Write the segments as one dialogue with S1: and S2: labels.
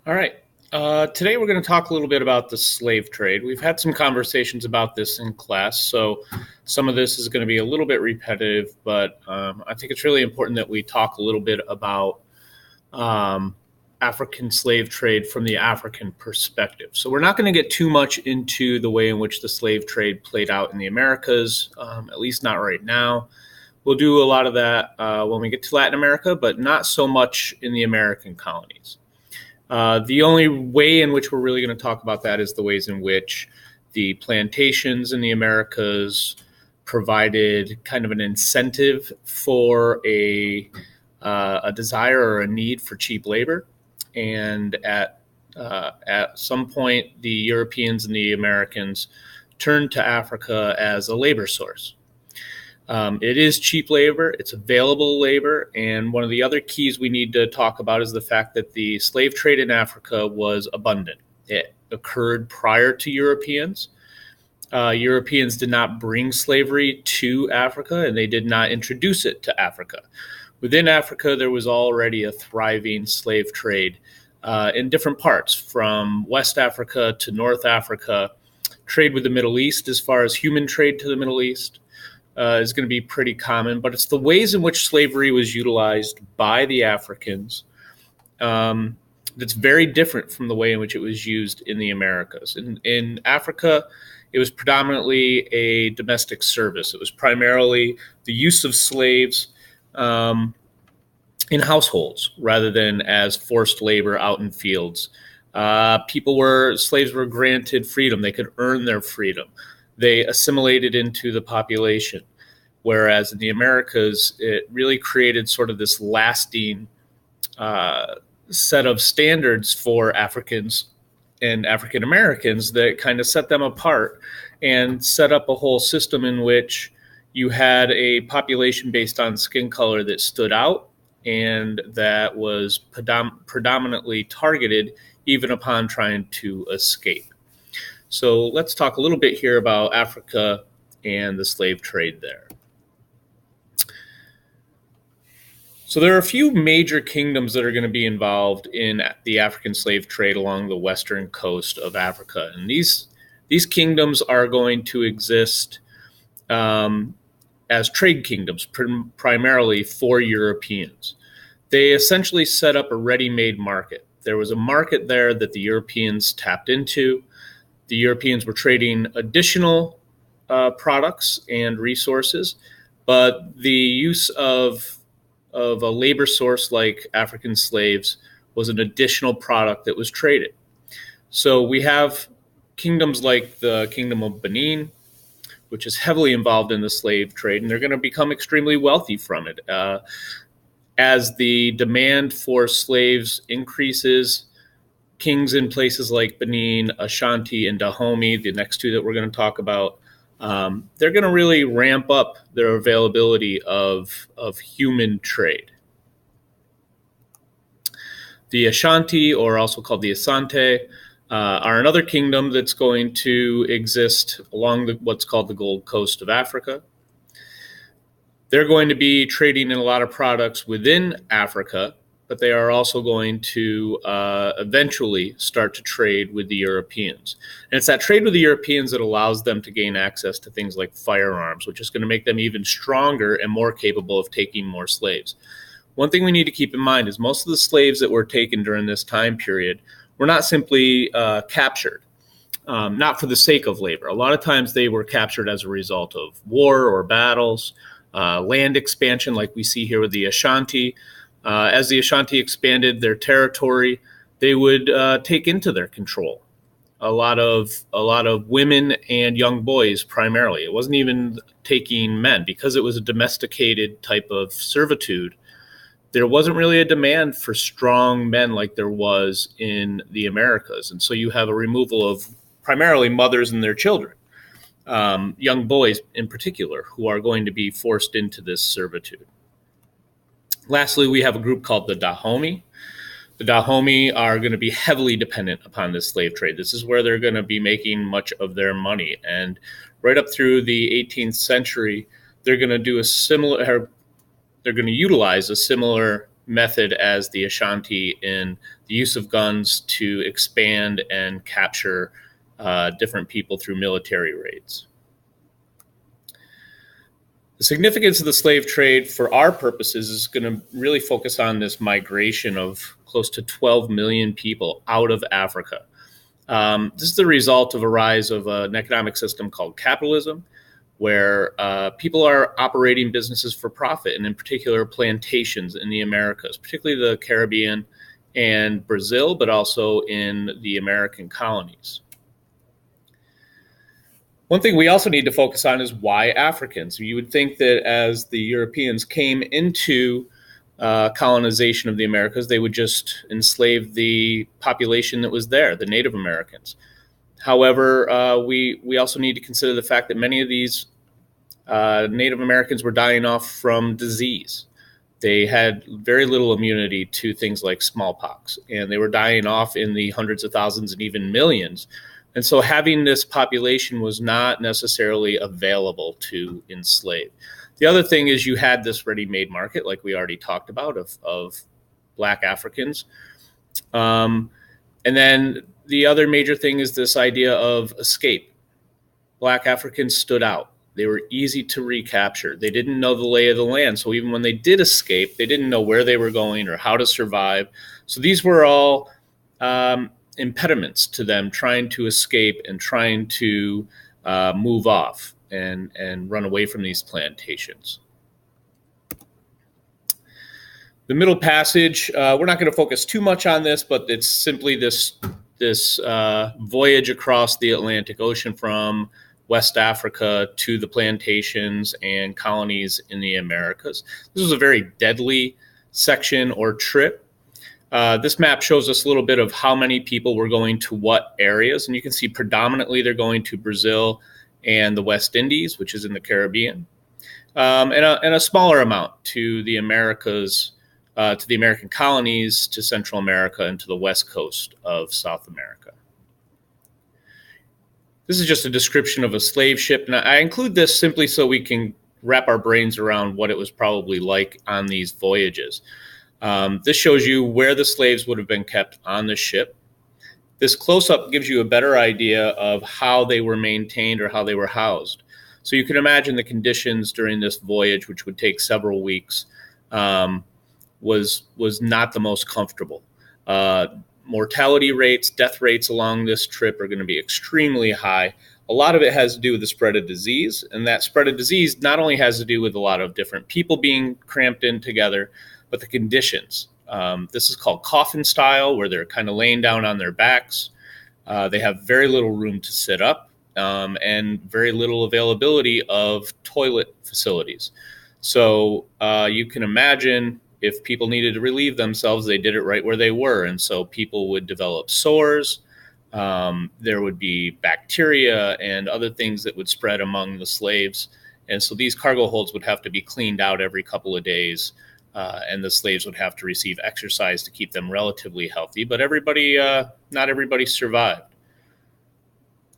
S1: All right. Today we're going to talk a little bit about the slave trade. We've had some conversations about this in class, so some of this is going to be a little bit repetitive, but I think it's really important that we talk a little bit about um, African slave trade from the African perspective. So we're not going to get too much into the way in which the slave trade played out in the Americas, at least not right now. We'll do a lot of that when we get to Latin America, but not so much in the American colonies. The only way in which we're really going to talk about that is the ways in which the plantations in the Americas provided kind of an incentive for a desire or a need for cheap labor, and at some point, the Europeans and the Americans turned to Africa as a labor source. It is cheap labor, it's available labor, and one of the other keys we need to talk about is the fact that the slave trade in Africa was abundant. It occurred prior to Europeans. Europeans did not bring slavery to Africa, and they did not introduce it to Africa. Within Africa, there was already a thriving slave trade in different parts, from West Africa to North Africa. Trade with the Middle East, as far as human trade to the Middle East, is going to be pretty common, but it's the ways in which slavery was utilized by the Africans that's very different from the way in which it was used in the Americas. In Africa, it was predominantly a domestic service. It was primarily the use of slaves in households rather than as forced labor out in fields. Slaves were granted freedom. They could earn their freedom. They assimilated into the population. Whereas in the Americas, it really created sort of this lasting set of standards for Africans and African Americans that kind of set them apart and set up a whole system in which you had a population based on skin color that stood out and that was predominantly targeted even upon trying to escape. So let's talk a little bit here about Africa and the slave trade there. So there are a few major kingdoms that are going to be involved in the African slave trade along the western coast of Africa. And these kingdoms are going to exist as trade kingdoms, primarily for Europeans. They essentially set up a ready-made market. There was a market there that the Europeans tapped into. The Europeans were trading additional products and resources, but the use of a labor source like African slaves was an additional product that was traded. So we have kingdoms like the Kingdom of Benin, which is heavily involved in the slave trade, and they're going to become extremely wealthy from it. As the demand for slaves increases, kings in places like Benin, Ashanti, and Dahomey, the next two that we're going to talk about, they're going to really ramp up their availability of human trade. The Ashanti, or also called the Asante, are another kingdom that's going to exist along what's called the Gold Coast of Africa. They're going to be trading in a lot of products within Africa, but they are also going to eventually start to trade with the Europeans. And it's that trade with the Europeans that allows them to gain access to things like firearms, which is going to make them even stronger and more capable of taking more slaves. One thing we need to keep in mind is most of the slaves that were taken during this time period were not simply captured, not for the sake of labor. A lot of times they were captured as a result of war or battles, land expansion like we see here with the Ashanti. As the Ashanti expanded their territory, they would take into their control a lot of women and young boys primarily. It wasn't even taking men because it was a domesticated type of servitude. There wasn't really a demand for strong men like there was in the Americas. And so you have a removal of primarily mothers and their children, young boys in particular, who are going to be forced into this servitude. Lastly, we have a group called the Dahomey. The Dahomey are going to be heavily dependent upon this slave trade. This is where they're going to be making much of their money. And right up through the 18th century, they're going to utilize a similar method as the Ashanti in the use of guns to expand and capture different people through military raids. The significance of the slave trade for our purposes is going to really focus on this migration of close to 12 million people out of Africa. This is the result of a rise of an economic system called capitalism, where people are operating businesses for profit, and in particular plantations in the Americas, particularly the Caribbean and Brazil, but also in the American colonies. One thing we also need to focus on is why Africans. You would think that as the Europeans came into colonization of the Americas, they would just enslave the population that was there, the Native Americans. However, we also need to consider the fact that many of these Native Americans were dying off from disease. They had very little immunity to things like smallpox, and they were dying off in the hundreds of thousands and even millions. And so having this population was not necessarily available to enslave. The other thing is you had this ready-made market, like we already talked about, of Black Africans. And then the other major thing is this idea of escape. Black Africans stood out. They were easy to recapture. They didn't know the lay of the land. So even when they did escape, they didn't know where they were going or how to survive. So these were all impediments to them trying to escape and trying to move off and run away from these plantations. The Middle Passage, we're not going to focus too much on this, but it's simply this voyage across the Atlantic Ocean from West Africa to the plantations and colonies in the Americas. This was a very deadly section or trip. This map shows us a little bit of how many people were going to what areas, and you can see predominantly they're going to Brazil and the West Indies, which is in the Caribbean, and a smaller amount to the Americas, to the American colonies, to Central America, and to the west coast of South America. This is just a description of a slave ship, and I include this simply so we can wrap our brains around what it was probably like on these voyages. This shows you where the slaves would have been kept on the ship. This close-up gives you a better idea of how they were maintained or how they were housed. So you can imagine the conditions during this voyage, which would take several weeks, was not the most comfortable. Mortality rates, death rates along this trip are going to be extremely high. A lot of it has to do with the spread of disease, and that spread of disease not only has to do with a lot of different people being cramped in together, but the conditions. This is called coffin style, where they're kind of laying down on their backs. They have very little room to sit up, and very little availability of toilet facilities. So you can imagine if people needed to relieve themselves, they did it right where they were. And so people would develop sores. There would be bacteria and other things that would spread among the slaves. And so these cargo holds would have to be cleaned out every couple of days. And the slaves would have to receive exercise to keep them relatively healthy. But not everybody survived.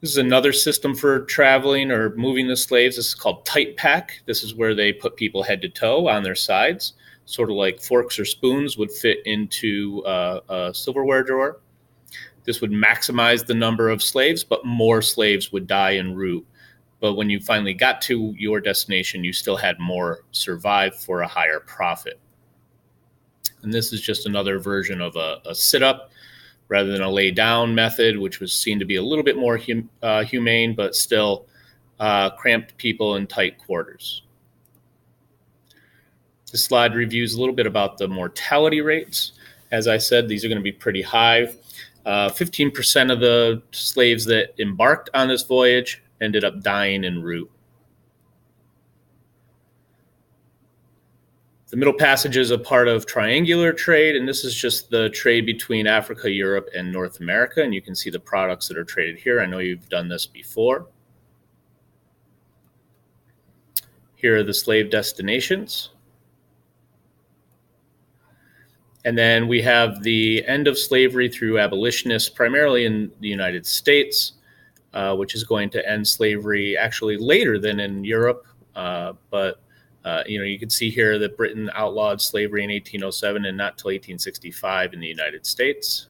S1: This is another system for traveling or moving the slaves. This is called tight pack. This is where they put people head to toe on their sides, sort of like forks or spoons would fit into a silverware drawer. This would maximize the number of slaves, but more slaves would die en route. But when you finally got to your destination, you still had more survive for a higher profit. And this is just another version of a sit-up rather than a lay-down method, which was seen to be a little bit more humane, but still cramped people in tight quarters. This slide reviews a little bit about the mortality rates. As I said, these are going to be pretty high. 15% of the slaves that embarked on this voyage ended up dying en route. The Middle Passage is a part of triangular trade, and this is just the trade between Africa, Europe, and North America. And you can see the products that are traded here. I know you've done this before. Here are the slave destinations. And then we have the end of slavery through abolitionists, primarily in the United States, which is going to end slavery actually later than in Europe, but You can see here that Britain outlawed slavery in 1807 and not till 1865 in the United States.